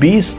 20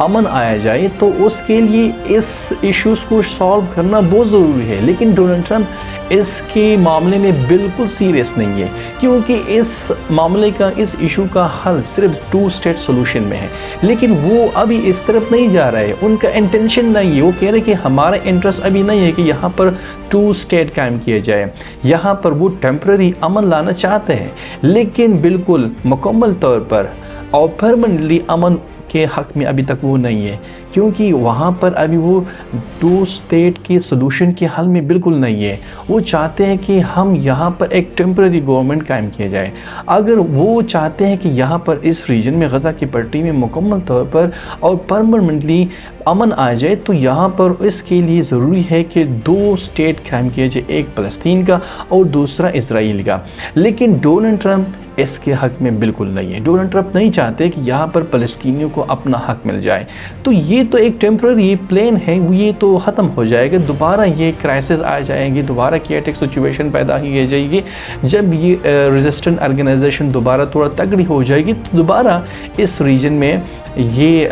امن آیا جائے تو اس کے لیے اس ایشوز کو سالو کرنا بہت ضروری ہے، لیکن ڈونلڈ ٹرمپ اس کے معاملے میں بالکل سیریس نہیں ہے، کیونکہ اس معاملے کا، اس ایشو کا حل صرف 2 اسٹیٹ سولوشن میں ہے، لیکن وہ ابھی اس طرف نہیں جا رہے، ان کا انٹینشن نہیں ہے، وہ کہہ رہے کہ ہمارا انٹرسٹ ابھی نہیں ہے کہ یہاں پر 2 اسٹیٹ قائم کیے جائے، یہاں پر وہ ٹیمپرری امن لانا چاہتے ہیں، لیکن بالکل مکمل طور پر اور پرمنٹلی امن کے حق میں ابھی تک وہ نہیں ہے، کیونکہ وہاں پر ابھی وہ 2 اسٹیٹ کے سلوشن کے حل میں بالکل نہیں ہے۔ وہ چاہتے ہیں کہ ہم یہاں پر ایک ٹیمپرری گورنمنٹ قائم کیا جائے۔ اگر وہ چاہتے ہیں کہ یہاں پر اس ریجن میں، غزہ کی پٹی میں مکمل طور پر اور پرمنٹلی امن آ جائے، تو یہاں پر اس کے لیے ضروری ہے کہ 2 اسٹیٹ قائم کیا جائے، ایک فلسطین کا اور دوسرا اسرائیل کا، لیکن ڈونلڈ ٹرمپ اس کے حق میں بالکل نہیں ہے۔ ڈونلڈ ٹرمپ نہیں چاہتے کہ یہاں پر فلسطینیوں کو اپنا حق مل جائے، تو یہ تو ایک ٹیمپرری پلان ہے، یہ تو ختم ہو جائے گا، دوبارہ یہ کرائسس آ جائیں گے، دوبارہ کیئرٹیک سچویشن پیدا کی جائے گی۔ جب یہ ریزسٹنٹ آرگنائزیشن دوبارہ تھوڑا تگڑی ہو جائے گی تو دوبارہ اس ریجن میں یہ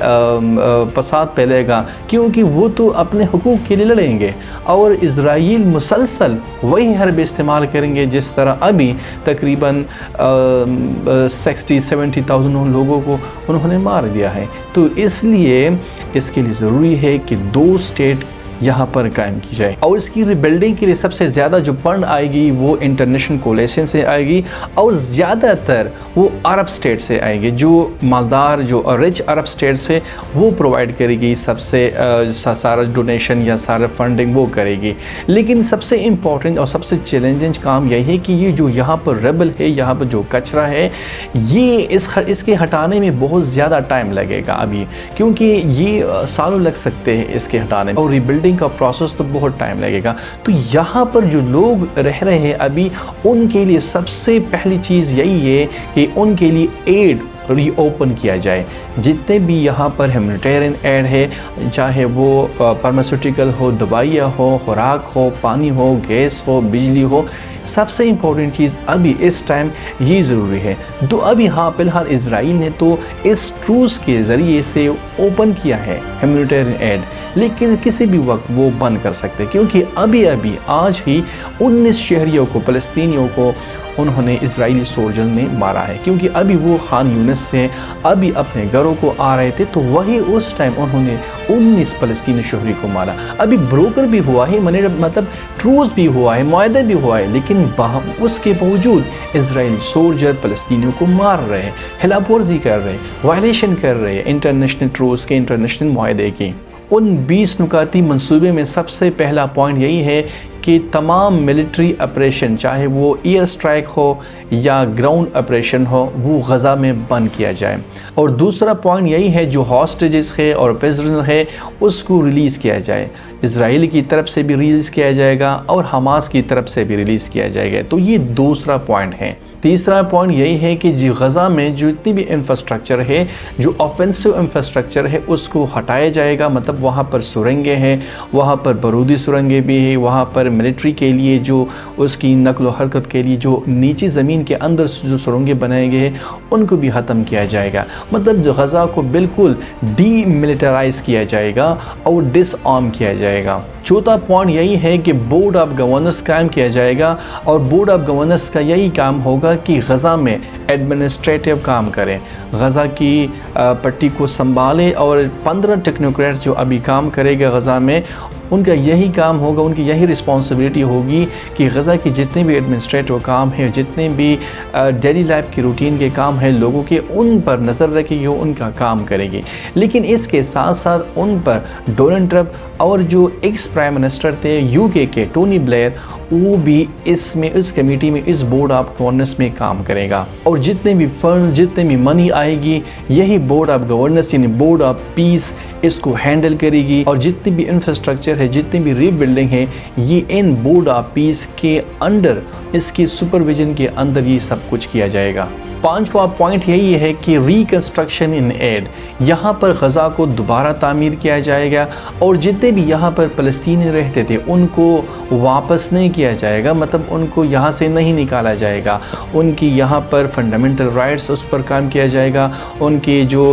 فساد پھیلے گا، کیونکہ وہ تو اپنے حقوق کے لیے لڑیں گے، اور اسرائیل مسلسل وہی حرب استعمال کریں گے جس طرح ابھی تقریباً 60-70,000 لوگوں کو انہوں نے مار دیا ہے۔ تو اس لیے اس کے لیے ضروری ہے کہ 2 اسٹیٹ یہاں پر قائم کی جائے، اور اس کی ریبلڈنگ کے لیے سب سے زیادہ جو فنڈ آئے گی وہ انٹرنیشنل کولیشن سے آئے گی، اور زیادہ تر وہ عرب اسٹیٹ سے آئے گی، جو مالدار، جو رچ عرب اسٹیٹ سے وہ پرووائڈ کرے گی، سب سے سارا ڈونیشن یا سارا فنڈنگ وہ کرے گی۔ لیکن سب سے امپورٹنٹ اور سب سے چیلنجنگ کام یہی ہے کہ یہ جو یہاں پر ریبل ہے، یہاں پر جو کچرا ہے، یہ اس کے ہٹانے میں بہت زیادہ ٹائم لگے گا ابھی، کیونکہ یہ سالوں لگ سکتے ہیں اس کے ہٹانے میں، اور ریبلڈنگ کا پروسیس تو بہت ٹائم لگے گا۔ تو یہاں پر جو لوگ رہ رہے ہیں ابھی، ان کے لیے سب سے پہلی چیز یہی ہے کہ ان کے لیے ایڈ ری اوپن کیا جائے۔ جتنے بھی یہاں پر ہیومینیٹیرین ایڈ ہے، چاہے وہ فارماسیوٹیکل ہو، دوائیاں ہو، خوراک ہو، پانی ہو، گیس ہو، بجلی ہو، سب سے امپورٹنٹ چیز ابھی اس ٹائم یہ ضروری ہے۔ تو ابھی فی الحال اسرائیل نے تو اس ٹروس کے ذریعے سے اوپن کیا ہے ہیومینیٹیرین ایڈ، لیکن کسی بھی وقت وہ بند کر سکتے، کیونکہ ابھی آج ہی 19 شہریوں کو، فلسطینیوں کو انہوں نے اسرائیلی سولجر نے مارا ہے، کیونکہ ابھی وہ خان یونس سے ابھی اپنے گھروں کو آ رہے تھے، تو وہی اس ٹائم انہوں نے 19 فلسطینی شہری کو مارا۔ ابھی بروکر بھی ہوا ہے، مطلب ٹروز بھی ہوا ہے، معاہدہ بھی ہوا ہے، لیکن اس کے باوجود اسرائیلی سولجر فلسطینیوں کو مار رہے ہیں، خلاف ورزی کر رہے ہیں، وائلیشن کر رہے ہیں انٹرنیشنل ٹروز کے، انٹرنیشنل معاہدے کی۔ ان 20 نکاتی منصوبے میں سب سے پہلا پوائنٹ یہی ہے کہ تمام ملٹری آپریشن، چاہے وہ ایئر اسٹرائک ہو یا گراؤنڈ آپریشن ہو، وہ غزہ میں بند کیا جائے۔ اور دوسرا پوائنٹ یہی ہے، جو ہاسٹیجز ہے اور پرزنر ہے اس کو ریلیز کیا جائے، اسرائیل کی طرف سے بھی ریلیز کیا جائے گا اور حماس کی طرف سے بھی ریلیز کیا جائے گا۔ تو یہ دوسرا پوائنٹ ہے۔ تیسرا پوائنٹ یہی ہے کہ غزہ میں جو اتنی بھی انفراسٹرکچر ہے، جو آفینسو انفراسٹرکچر ہے، اس کو ہٹایا جائے گا، مطلب وہاں پر سرنگیں ہیں، وہاں پر بارودی سرنگیں بھی ہیں، وہاں پر ملٹری کے لیے جو اس کی نقل و حرکت کے لیے جو نیچی زمین کے اندر جو سرنگیں بنائے گئے ہیں ان کو بھی ختم کیا جائے گا، مطلب غزہ کو بالکل ڈی ملٹرائز کیا جائے گا اور ڈس آرم کیا جائے گا۔ چوتھا پوائنٹ یہی ہے کہ بورڈ آف گورنرز قائم کیا جائے گا، اور بورڈ آف گورنرز کا یہی کام ہوگا کہ غزہ میں ایڈمنسٹریٹو کام کریں، غزہ کی پٹی کو سنبھالے، اور 15 ٹیکنوکریٹس جو ابھی کام کرے گا غزہ میں، ان کا یہی کام ہوگا، ان کی یہی رسپانسبلٹی ہوگی کہ غزہ کی جتنے بھی ایڈمنسٹریٹو کام ہیں، جتنے بھی ڈیلی لائف کی روٹین کے کام ہیں لوگوں کے، ان پر نظر رکھے گی، ان کا کام کرے گی۔ لیکن اس کے ساتھ ساتھ ان پر ڈونلڈ ٹرمپ اور جو ایکس پرائم منسٹر تھے UK کے ٹونی بلیئر، وہ بھی اس کمیٹی میں، اس بورڈ آف گورنرز میں کام کرے گا، اور جتنے بھی فنڈ، جتنے بھی منی آئے گی، یہی بورڈ آف گورنرز یعنی بورڈ آف پیس اس کو ہینڈل کرے گی، اور جتنی بھی انفراسٹرکچر ہے، جتنی بھی ری بلڈنگ ہے، یہ ان بورڈ آف پیس کے انڈر، اس کی سپرویژن کے اندر یہ سب کچھ کیا جائے گا۔ 5واں پوائنٹ یہی ہے کہ ریکنسٹرکشن ان ایڈ، یہاں پر غزہ کو دوبارہ تعمیر کیا جائے گا اور جتنے بھی یہاں پر فلسطینی رہتے تھے ان کو واپس نہیں کیا جائے گا، مطلب ان کو یہاں سے نہیں نکالا جائے گا، ان کی یہاں پر فنڈامنٹل رائٹس اس پر کام کیا جائے گا، ان کی جو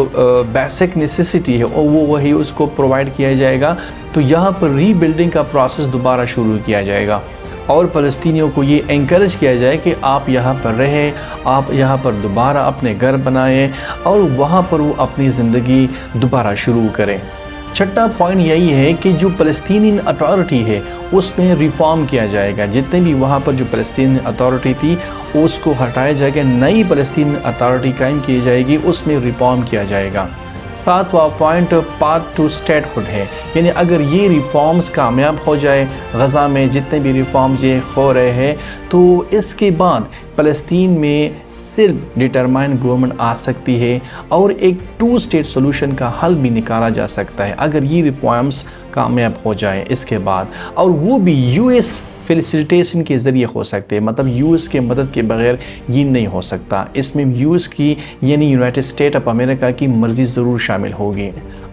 بیسک نیسیسٹی ہے وہ وہی اس کو پرووائڈ کیا جائے گا۔ تو یہاں پر ری بلڈنگ کا پروسیس دوبارہ شروع کیا جائے گا اور فلسطینیوں کو یہ انکریج کیا جائے کہ آپ یہاں پر رہیں، آپ یہاں پر دوبارہ اپنے گھر بنائیں اور وہاں پر وہ اپنی زندگی دوبارہ شروع کریں۔ چھٹا پوائنٹ یہی ہے کہ جو فلسطینی اتھارٹی ہے اس میں ریفارم کیا جائے گا، جتنے بھی وہاں پر جو فلسطینی اتھارٹی تھی اس کو ہٹایا جائے گا، نئی فلسطینی اتھارٹی قائم کی جائے گی، اس میں ریفارم کیا جائے گا۔ 7واں point path to statehood ہے، یعنی اگر یہ ریفارمز کامیاب ہو جائے، غزہ میں جتنے بھی ریفارمز یہ ہو رہے ہیں، تو اس کے بعد فلسطین میں صرف ڈٹرمائنڈ گورنمنٹ آ سکتی ہے اور ایک 2 اسٹیٹ سولوشن کا حل بھی نکالا جا سکتا ہے اگر یہ ریفارمز کامیاب ہو جائے اس کے بعد، اور وہ بھی یو ایس فیسیلیٹیشن کے ذریعے ہو سکتے ہیں، مطلب یو ایس کے مدد کے بغیر یہ نہیں ہو سکتا، اس میں یو ایس کی یعنی یونائٹڈ اسٹیٹ آف امریکہ کی مرضی ضرور شامل ہوگی۔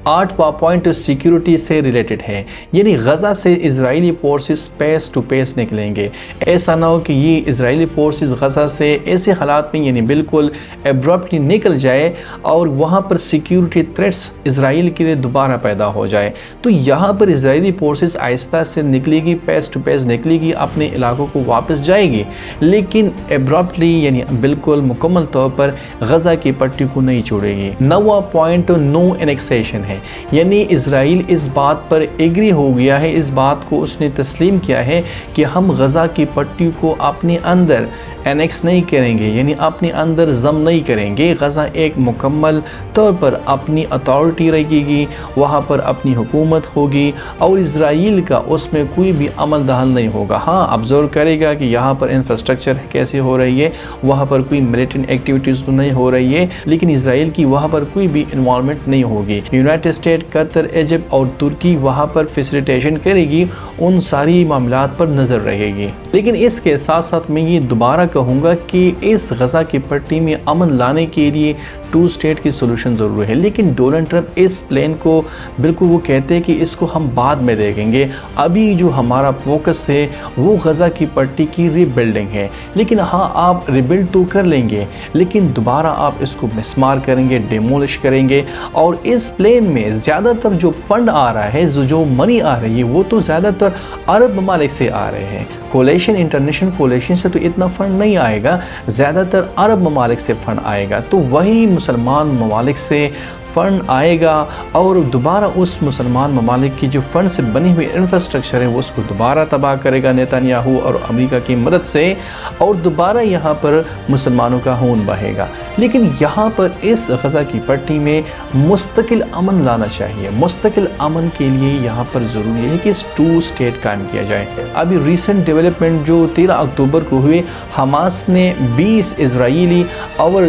8واں پوائنٹ سیکیورٹی سے ریلیٹڈ ہے، یعنی غزہ سے اسرائیلی فورسز پیس ٹو پیس نکلیں گے، ایسا نہ ہو کہ یہ اسرائیلی فورسز غزہ سے ایسے حالات میں یعنی بالکل ایبرپٹلی نکل جائے اور وہاں پر سیکیورٹی تھریٹس اسرائیل کے لیے دوبارہ پیدا ہو جائے۔ تو یہاں پر اسرائیلی فورسز آہستہ سے نکلے گی، پیس ٹو پیس نکلے گی، اپنے علاقوں کو واپس جائے گی، لیکن ایبرپٹلی یعنی بالکل مکمل طور پر غزہ کی پٹی کو نہیں چھوڑے گی۔ 9واں پوائنٹ نو انیکسیشن ہے، یعنی اسرائیل اس بات پر ایگری ہو گیا ہے، اس بات کو اس نے تسلیم کیا ہے کہ ہم غزہ کی پٹی کو اپنے اندر انیکس نہیں کریں گے، یعنی اپنے اندر ضم نہیں کریں گے، غزہ ایک مکمل طور پر اپنی اتھارٹی رہے گی، وہاں پر اپنی حکومت ہوگی اور اسرائیل کا اس میں کوئی بھی عمل دخل نہیں ہوگا۔ ہاں آبزرو کرے گا کہ یہاں پر انفراسٹرکچر کیسے ہو رہی ہے، وہاں پر کوئی ملیٹنٹ ایکٹیویٹیز تو نہیں ہو رہی ہے، لیکن اسرائیل کی وہاں پر کوئی بھی انوالومنٹ نہیں ہوگی۔ یونائٹڈ اسٹیٹ، قطر، ایجپٹ اور ترکی وہاں پر فیسیلیٹیشن کرے گی، ان ساری معاملات پر نظر رہے گی۔ لیکن اس کے ساتھ ساتھ میں یہ دوبارہ کہوں گا کہ اس غزہ کی پٹی میں امن لانے کے لیے 2 اسٹیٹ کی سولوشن ضرور ہے، لیکن ڈونلڈ ٹرمپ اس پلان کو بالکل وہ کہتے ہیں کہ اس کو ہم بعد میں دیکھیں گے، ابھی جو ہمارا فوکس ہے وہ غزہ کی پٹی کی ری بلڈنگ ہے۔ لیکن ہاں آپ ری بلڈ تو کر لیں گے، لیکن دوبارہ آپ اس کو مسمار کریں گے، ڈیمولش کریں گے، اور اس پلان میں زیادہ تر جو فنڈ آ رہا ہے، جو منی آ رہی ہے، وہ تو زیادہ تر عرب ممالک سے آ رہے ہیں۔ کولیشن، انٹرنیشنل کولیشن سے تو اتنا فنڈ نہیں آئے گا، زیادہ تر عرب ممالک سے فنڈ آئے گا، تو وہی مسلمان ممالک سے فنڈ آئے گا اور دوبارہ اس مسلمان ممالک کی جو فنڈ سے بنی ہوئی انفراسٹرکچر ہے وہ اس کو دوبارہ تباہ کرے گا نیتن یاہو اور امریکہ کی مدد سے، اور دوبارہ یہاں پر مسلمانوں کا خون بہے گا۔ لیکن یہاں پر اس غزہ کی پٹی میں مستقل امن لانا چاہیے، مستقل امن کے لیے یہاں پر ضروری ہے کہ 2 اسٹیٹ قائم کیا جائے۔ ابھی ریسنٹ ڈیولپمنٹ جو 13 اکتوبر کو ہوئے، حماس نے 20 اسرائیلی اور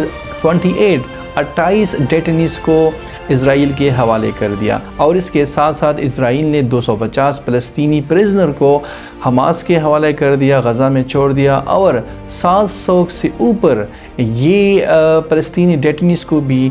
28 ڈیٹینیز کو اسرائیل کے حوالے کر دیا، اور اس کے ساتھ ساتھ اسرائیل نے 250 فلسطینی پریزنر کو حماس کے حوالے کر دیا، غزہ میں چھوڑ دیا، اور 700 سے اوپر یہ فلسطینی ڈیٹینیز کو بھی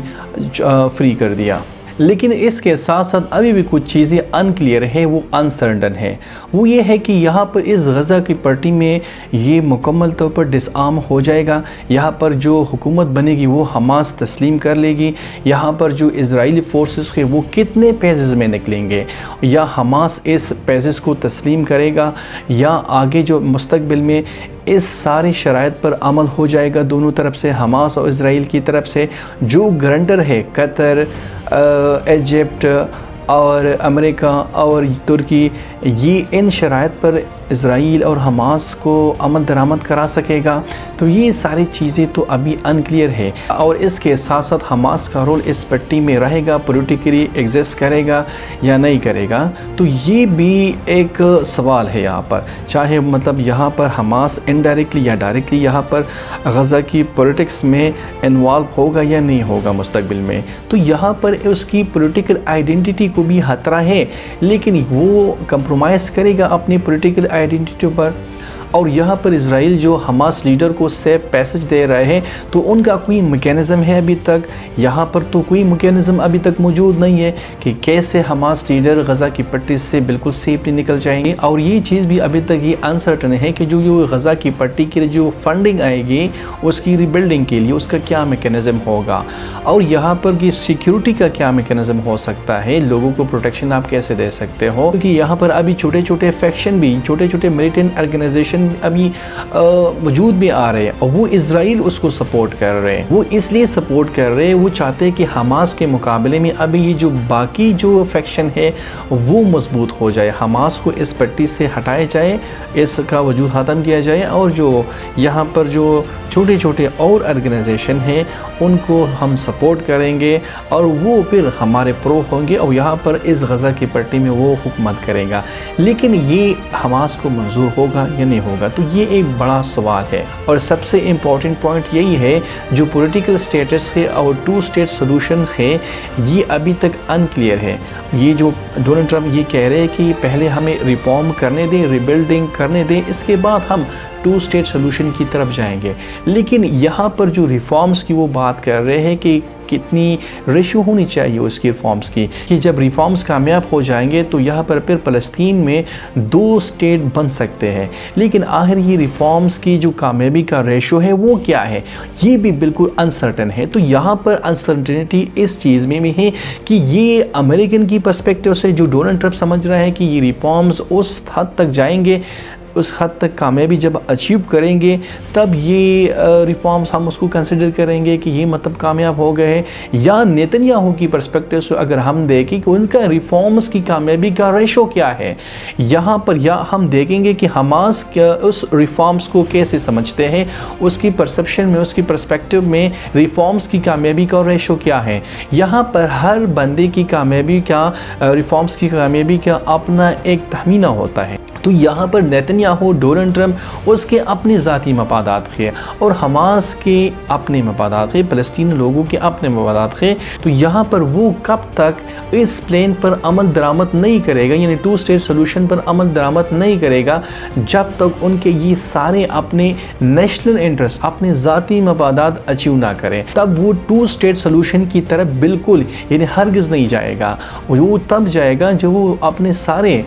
فری کر دیا۔ لیکن اس کے ساتھ ساتھ ابھی بھی کچھ چیزیں انکلیئر ہیں، وہ انسرٹن ہے۔ وہ یہ ہے کہ یہاں پر اس غزہ کی پٹی میں یہ مکمل طور پر ڈس آرم ہو جائے گا، یہاں پر جو حکومت بنے گی وہ حماس تسلیم کر لے گی، یہاں پر جو اسرائیلی فورسز ہیں وہ کتنے پیسز میں نکلیں گے، یا حماس اس پیسز کو تسلیم کرے گا، یا آگے جو مستقبل میں اس ساری شرائط پر عمل ہو جائے گا دونوں طرف سے، حماس اور اسرائیل کی طرف سے۔ جو گرنٹر ہے قطر، ایجپٹ اور امریکہ اور ترکی، یہ ان شرائط پر اسرائیل اور حماس کو امن درآمد کرا سکے گا، تو یہ ساری چیزیں تو ابھی انکلیئر ہے۔ اور اس کے ساتھ ساتھ حماس کا رول اس پٹی میں رہے گا، پولیٹیکلی ایگزسٹ کرے گا یا نہیں کرے گا، تو یہ بھی ایک سوال ہے یہاں پر، چاہے مطلب یہاں پر حماس انڈائریکٹلی یا ڈائریکٹلی یہاں پر غزہ کی پولیٹکس میں انوالو ہوگا یا نہیں ہوگا مستقبل میں، تو یہاں پر اس کی پولیٹیکل آئیڈینٹی کو بھی خطرہ ہے، لیکن وہ کمپرومائز کرے گا اپنی پولیٹیکل آئیڈینٹی پر، اور یہاں پر اسرائیل جو حماس لیڈر کو سیف پیسج دے رہے ہیں تو ان کا کوئی میکینزم ہے ابھی تک؟ یہاں پر تو کوئی میکینزم ابھی تک موجود نہیں ہے کہ کیسے حماس لیڈر غزہ کی پٹی سے بالکل سیفلی نکل جائیں گے، اور یہ چیز بھی ابھی تک یہ انسرٹن ہے کہ جو غزہ کی پٹی کے لیے جو فنڈنگ آئے گی اس کی ری بلڈنگ کے لیے اس کا کیا میکینزم ہوگا، اور یہاں پر کی سیکیورٹی کا کیا میکینزم ہو سکتا ہے، لوگوں کو پروٹیکشن آپ کیسے دے سکتے ہو، کیونکہ یہاں پر ابھی چھوٹے چھوٹے فیکشن بھی، چھوٹے چھوٹے ملیٹنٹ آرگنائزیشن ابھی وجود بھی آ رہے ہیں، اور وہ اسرائیل اس کو سپورٹ کر رہے ہیں۔ وہ اس لیے سپورٹ کر رہے ہیں، وہ چاہتے ہیں کہ حماس کے مقابلے میں ابھی یہ جو باقی جو فیکشن ہے وہ مضبوط ہو جائے، حماس کو اس پٹی سے ہٹایا جائے، اس کا وجود ختم کیا جائے، اور جو یہاں پر جو چھوٹے چھوٹے اور آرگنائزیشن ہیں ان کو ہم سپورٹ کریں گے، اور وہ پھر ہمارے پرو ہوں گے، اور یہاں پر اس غزہ کی پٹی میں وہ حکومت کرے گا۔ لیکن یہ حماس کو منظور ہوگا یا نہیں ہوگا، تو یہ ایک بڑا سوال ہے، اور سب سے امپورٹنٹ پوائنٹ یہی ہے جو پولیٹیکل سٹیٹس ہے اور ٹو اسٹیٹ سولوشن ہے یہ ابھی تک انکلیئر ہے۔ یہ جو ڈونلڈ ٹرمپ یہ کہہ رہے ہیں کہ پہلے ہمیں ریفارم کرنے دیں، ریبلڈنگ کرنے دیں، اس کے بعد ہم ٹو اسٹیٹ سولوشن کی طرف جائیں گے، لیکن یہاں پر جو ریفارمز کی وہ بات کر رہے ہیں کہ کتنی ریشو ہونی چاہیے اس کی ریفارمز کی، کہ جب ریفارمز کامیاب ہو جائیں گے تو یہاں پر پھر فلسطین میں 2 اسٹیٹ بن سکتے ہیں، لیکن آخر یہ ریفارمز کی جو کامیابی کا ریشو ہے وہ کیا ہے یہ بھی بالکل انسرٹن ہے۔ تو یہاں پر انسرٹنٹی اس چیز میں بھی ہے کہ یہ امریکن کی پرسپیکٹیو سے جو ڈونلڈ ٹرمپ سمجھ رہے ہیں کہ یہ ریفارمز اس حد تک جائیں گے، اس حد تک کامیابی جب اچیو کریں گے تب یہ ریفارمز ہم اس کو کنسیڈر کریں گے کہ یہ مطلب کامیاب ہو گئے ہیں، یا نیتنیاہو کی پرسپیکٹیو سے اگر ہم دیکھیں کہ ان کا ریفارمز کی کامیابی کا ریشو کیا ہے، یہاں پر یا ہم دیکھیں گے کہ حماس اس ریفارمز کو کیسے سمجھتے ہیں، اس کی پرسپشن میں، اس کی پرسپیکٹیو میں ریفارمز کی کامیابی کا ریشو کیا ہے۔ یہاں پر ہر بندے کی کامیابی کا، ریفارمز کی کامیابی کا اپنا ایک تخمینہ ہوتا ہے۔ تو یہاں پر نیتنیاہو، ڈونلڈ ٹرمپ اس کے اپنے ذاتی مفادات تھے، اور حماس کے اپنے مفادات تھے، فلسطینی لوگوں کے اپنے مفادات تھے، تو یہاں پر وہ کب تک اس پلان پر عمل درآمد نہیں کرے گا، یعنی 2 اسٹیٹ سولوشن پر عمل درآمد نہیں کرے گا جب تک ان کے یہ سارے اپنے نیشنل انٹرسٹ، اپنے ذاتی مفادات اچیو نہ کریں، تب وہ 2 اسٹیٹ سولوشن کی طرف بالکل یعنی ہرگز نہیں جائے گا۔ وہ تب جائے گا جب وہ اپنے سارے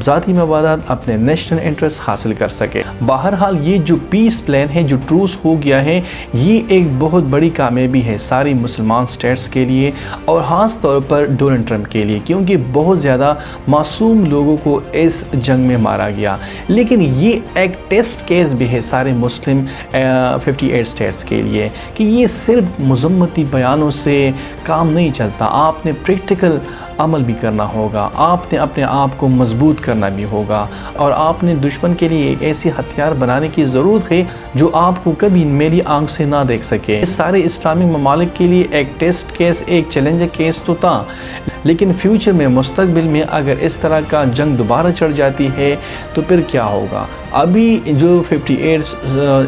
ذاتی مفادات، اپنے نیشنل انٹرسٹ حاصل کر سکے۔ بہرحال یہ جو پیس پلان ہے، جو ٹروس ہو گیا ہے، یہ ایک بہت بڑی کامیابی ہے ساری مسلمان سٹیٹس کے لیے، اور خاص طور پر ڈونلڈ ٹرمپ کے لیے، کیونکہ بہت زیادہ معصوم لوگوں کو اس جنگ میں مارا گیا۔ لیکن یہ ایک ٹیسٹ کیس بھی ہے سارے مسلم 58 سٹیٹس کے لیے، کہ یہ صرف مذمتی بیانوں سے کام نہیں چلتا، آپ نے پریکٹیکل عمل بھی کرنا ہوگا، آپ نے اپنے آپ کو مضبوط کرنا بھی ہوگا، اور آپ نے دشمن کے لیے ایک ایسی ہتھیار بنانے کی ضرورت ہے جو آپ کو کبھی میری آنکھ سے نہ دیکھ سکے۔ اس سارے اسلامی ممالک کے لیے ایک ٹیسٹ کیس، ایک چیلنج کیس تو تھا، لیکن فیوچر میں، مستقبل میں اگر اس طرح کا جنگ دوبارہ چڑھ جاتی ہے تو پھر کیا ہوگا؟ ابھی جو 58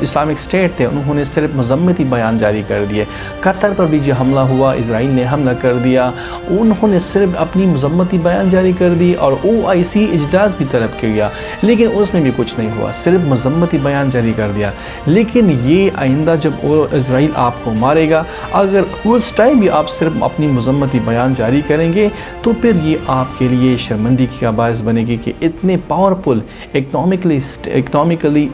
اسلامک اسٹیٹ تھے انہوں نے صرف مذمتی بیان جاری کر دیے، قطر پر بھی جو حملہ ہوا، اسرائیل نے حملہ کر دیا، انہوں نے صرف اپنی مذمتی بیان جاری کر دی، اور OIC اجلاس بھی طلب کیا، لیکن اس میں بھی کچھ نہیں ہوا، صرف مذمتی بیان جاری کر دیا۔ لیکن یہ آئندہ جب اسرائیل آپ کو مارے گا، اگر اس ٹائم بھی آپ صرف اپنی مذمتی بیان جاری کریں گے تو پھر یہ آپ کے لیے شرمندگی کا باعث بنے گی کہ اتنے powerful, economically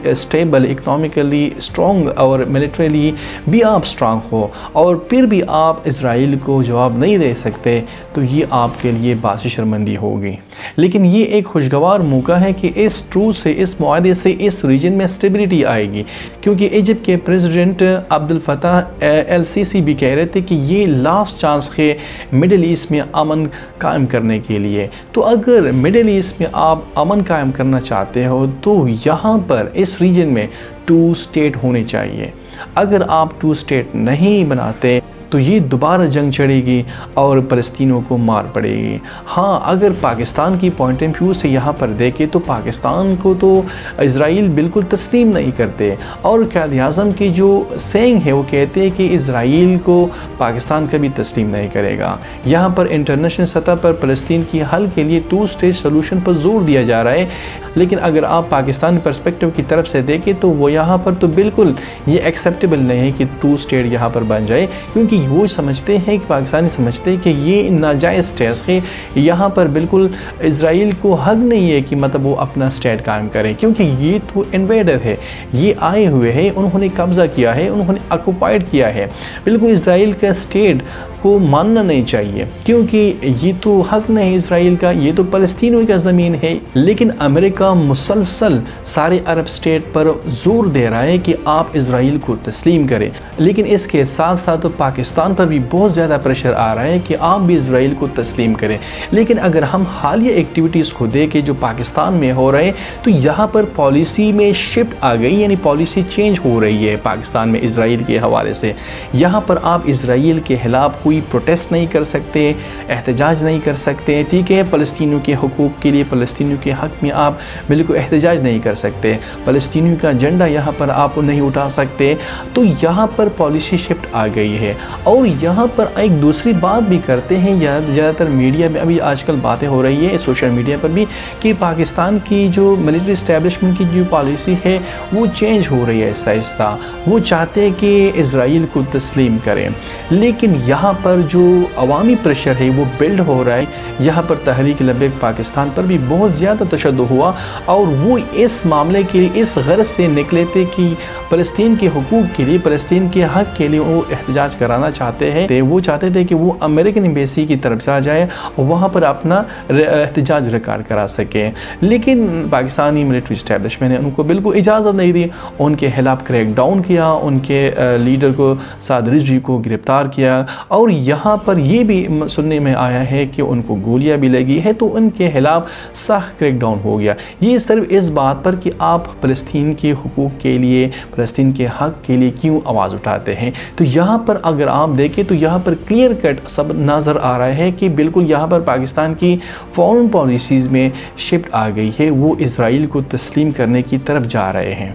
stable, economically strong اور ملٹریلی بھی آپ اسٹرانگ ہو، اور پھر بھی آپ اسرائیل کو جواب نہیں دے سکتے، تو یہ آپ کے لیے باعث شرمندگی ہوگی۔ لیکن یہ ایک خوشگوار موقع ہے کہ اس ٹروت سے، اس معاہدے سے اس ریجن میں اسٹیبلٹی آئے گی، کیونکہ ایجپٹ کے پریزیڈنٹ عبد الفتاح السیسی بھی کہہ رہے تھے کہ یہ لاسٹ چانس ہے مڈل ایسٹ میں امن قائم کرنے کے لیے۔ تو اگر مڈل ایسٹ میں آپ امن قائم کرنا چاہتے ہو تو یہاں پر اس ریجن میں 2 اسٹیٹ ہونے چاہیے۔ اگر آپ 2 اسٹیٹ نہیں بناتے تو یہ دوبارہ جنگ چڑھے گی اور فلسطینیوں کو مار پڑے گی۔ ہاں اگر پاکستان کی پوائنٹ آف ویو سے یہاں پر دیکھیں تو پاکستان کو تو اسرائیل بالکل تسلیم نہیں کرتے، اور قائد اعظم کی جو سینگ ہے وہ کہتے ہیں کہ اسرائیل کو پاکستان کبھی تسلیم نہیں کرے گا۔ یہاں پر انٹرنیشنل سطح پر فلسطین کی حل کے لیے 2 اسٹیٹ سولوشن پر زور دیا جا رہا ہے، لیکن اگر آپ پاکستان پرسپیکٹیو کی طرف سے دیکھیں تو وہ یہاں پر تو بالکل یہ ایکسیپٹیبل نہیں ہے کہ 2 اسٹیٹ یہاں پر بن جائے، کیونکہ وہ سمجھتے ہیں کہ پاکستانی سمجھتے ہیں کہ یہ ناجائز اسٹیٹس ہے، یہاں پر بالکل اسرائیل کو حق نہیں ہے کہ مطلب وہ اپنا اسٹیٹ قائم کریں، کیونکہ یہ تو انویڈر ہے، یہ آئے ہوئے ہیں، انہوں نے قبضہ کیا ہے، انہوں نے آکوپائڈ کیا ہے۔ بالکل اسرائیل کا اسٹیٹ کو ماننا نہیں چاہیے، کیونکہ یہ تو حق نہیں اسرائیل کا، یہ تو فلسطینیوں کا زمین ہے۔ لیکن امریکہ مسلسل سارے عرب اسٹیٹ پر زور دے رہا ہے کہ آپ اسرائیل کو تسلیم کریں، لیکن اس کے ساتھ ساتھ پاکستان پر بھی بہت زیادہ پریشر آ رہا ہے کہ آپ بھی اسرائیل کو تسلیم کریں۔ لیکن اگر ہم حالیہ ایکٹیویٹیز کو دیکھیں جو پاکستان میں ہو رہے ہیں تو یہاں پر پالیسی میں شفٹ آ گئی، یعنی پالیسی چینج ہو رہی ہے پاکستان میں اسرائیل کے حوالے سے۔ یہاں پر آپ اسرائیل کے خلاف کوئی پروٹیسٹ نہیں کر سکتے، احتجاج نہیں کر سکتے، ٹھیک ہے، فلسطینیوں کے حقوق کے لیے، فلسطینیوں کے حق میں آپ بالکل احتجاج نہیں کر سکتے، فلسطینیوں کا جھنڈا یہاں پر آپ نہیں اٹھا سکتے۔ تو یہاں پر پالیسی شفٹ آ گئی ہے، اور یہاں پر ایک دوسری بات بھی کرتے ہیں، زیادہ تر میڈیا میں ابھی آج کل باتیں ہو رہی ہے، سوشل میڈیا پر بھی، کہ پاکستان کی جو ملٹری اسٹیبلشمنٹ کی جو پالیسی ہے وہ چینج ہو رہی ہے آہستہ آہستہ، وہ چاہتے ہیں کہ اسرائیل کو تسلیم کریں، لیکن یہاں پر جو عوامی پریشر ہے وہ بلڈ ہو رہا ہے۔ یہاں پر تحریک لبیک پاکستان پر بھی بہت زیادہ تشدد ہوا، اور وہ اس معاملے کے لیے اس غرض سے نکلے تھے کہ فلسطین کے حقوق کے لیے، فلسطین کے حق کے لیے وہ احتجاج کرانا چاہتے ہیں، وہ چاہتے تھے کہ وہ امریکن ایمبیسی کی طرف جا جائے اور وہاں پر اپنا احتجاج ریکارڈ کرا سکے، لیکن پاکستانی ملٹری اسٹیبلشمنٹ نے ان کو بالکل اجازت نہیں دی، ان کے خلاف کریک ڈاؤن کیا، ان کے لیڈر کو سعد رضوی کو گرفتار کیا، اور یہاں پر یہ بھی سننے میں آیا ہے کہ ان کو گولیاں بھی لگی ہے، تو ان کے خلاف سخت کریک ڈاؤن ہو گیا۔ یہ صرف اس بات پر کہ آپ فلسطین کے حقوق کے لیے، فلسطین کے حق کے لیے کیوں آواز اٹھاتے ہیں۔ تو یہاں پر اگر آپ دیکھیں تو یہاں پر کلیئر کٹ سب نظر آ رہا ہے کہ بالکل یہاں پر پاکستان کی فورن پالیسیز میں شفٹ آ گئی ہے، وہ اسرائیل کو تسلیم کرنے کی طرف جا رہے ہیں۔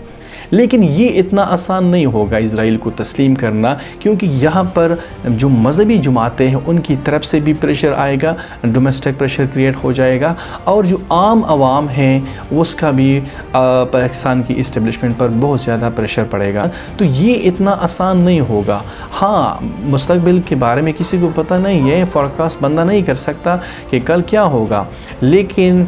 لیکن یہ اتنا آسان نہیں ہوگا اسرائیل کو تسلیم کرنا، کیونکہ یہاں پر جو مذہبی جماعتیں ہیں ان کی طرف سے بھی پریشر آئے گا، ڈومیسٹک پریشر کریٹ ہو جائے گا، اور جو عام عوام ہیں اس کا بھی پاکستان کی اسٹیبلشمنٹ پر بہت زیادہ پریشر پڑے گا۔ تو یہ اتنا آسان نہیں ہوگا۔ ہاں مستقبل کے بارے میں کسی کو پتہ نہیں ہے، فورکاسٹ بندہ نہیں کر سکتا کہ کل کیا ہوگا، لیکن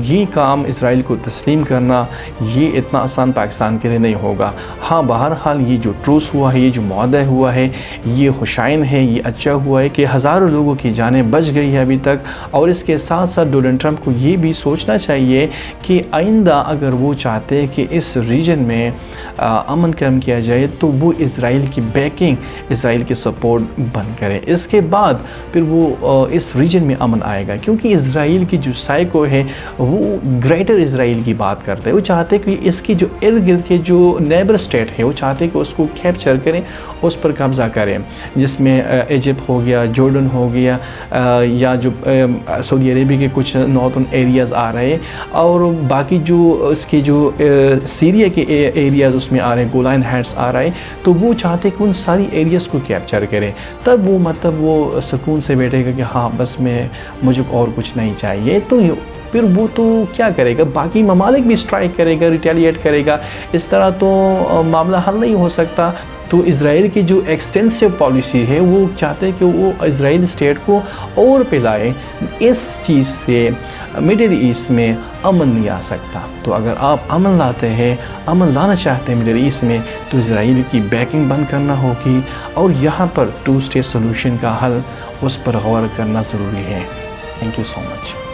یہ کام اسرائیل کو تسلیم کرنا یہ اتنا آسان پاکستان کے لیے نہیں ہوگا۔ ہاں بہرحال یہ جو ٹروس ہوا ہے، یہ جو معاہدہ ہوا ہے، یہ خوشائن ہے، یہ اچھا ہوا ہے کہ ہزاروں لوگوں کی جانیں بچ گئی ہے ابھی تک، اور اس کے ساتھ ساتھ ڈونلڈ ٹرمپ کو یہ بھی سوچنا چاہیے کہ آئندہ اگر وہ چاہتے کہ اس ریجن میں امن قائم کیا جائے تو وہ اسرائیل کی بیکنگ، اسرائیل کی سپورٹ بند کرے، اس کے بعد پھر وہ اس ریجن میں امن آئے گا، کیونکہ اسرائیل کی جو سائیکو ہے وہ گریٹر اسرائیل کی بات کرتا ہے، وہ چاہتے کہ اس کی جو ارد گرد کے جو نیبر اسٹیٹ ہے وہ چاہتے کہ اس کو کیپچر کریں، اس پر قبضہ کریں، جس میں ایجپٹ ہو گیا، جورڈن ہو گیا، یا جو سعودی عربیہ کے کچھ نارتھن ایریاز آ رہے، اور باقی جو اس کے جو سیریا کے ایریاز اس میں آ رہے ہیں، گولان ہیٹس آ رہے ہیں، تو وہ چاہتے کہ ان ساری ایریاز کو کیپچر کریں، تب وہ مطلب وہ سکون سے بیٹھے گا کہ ہاں بس مجھے اور کچھ نہیں چاہیے۔ تو پھر وہ تو کیا کرے گا، باقی ممالک بھی اسٹرائک کرے گا، ریٹیلیٹ کرے گا، اس طرح تو معاملہ حل نہیں ہو سکتا۔ تو اسرائیل کی جو ایکسٹینسو پالیسی ہے وہ چاہتے ہیں کہ وہ اسرائیل اسٹیٹ کو اور پلائے، اس چیز سے مڈل ایسٹ میں امن نہیں آ سکتا۔ تو اگر آپ امن لاتے ہیں، امن لانا چاہتے ہیں مڈل ایسٹ میں، تو اسرائیل کی بیکنگ بند کرنا ہوگی، اور یہاں پر 2 اسٹیٹ سولوشن کا حل اس پر غور کرنا ضروری ہے۔ Thank you so much.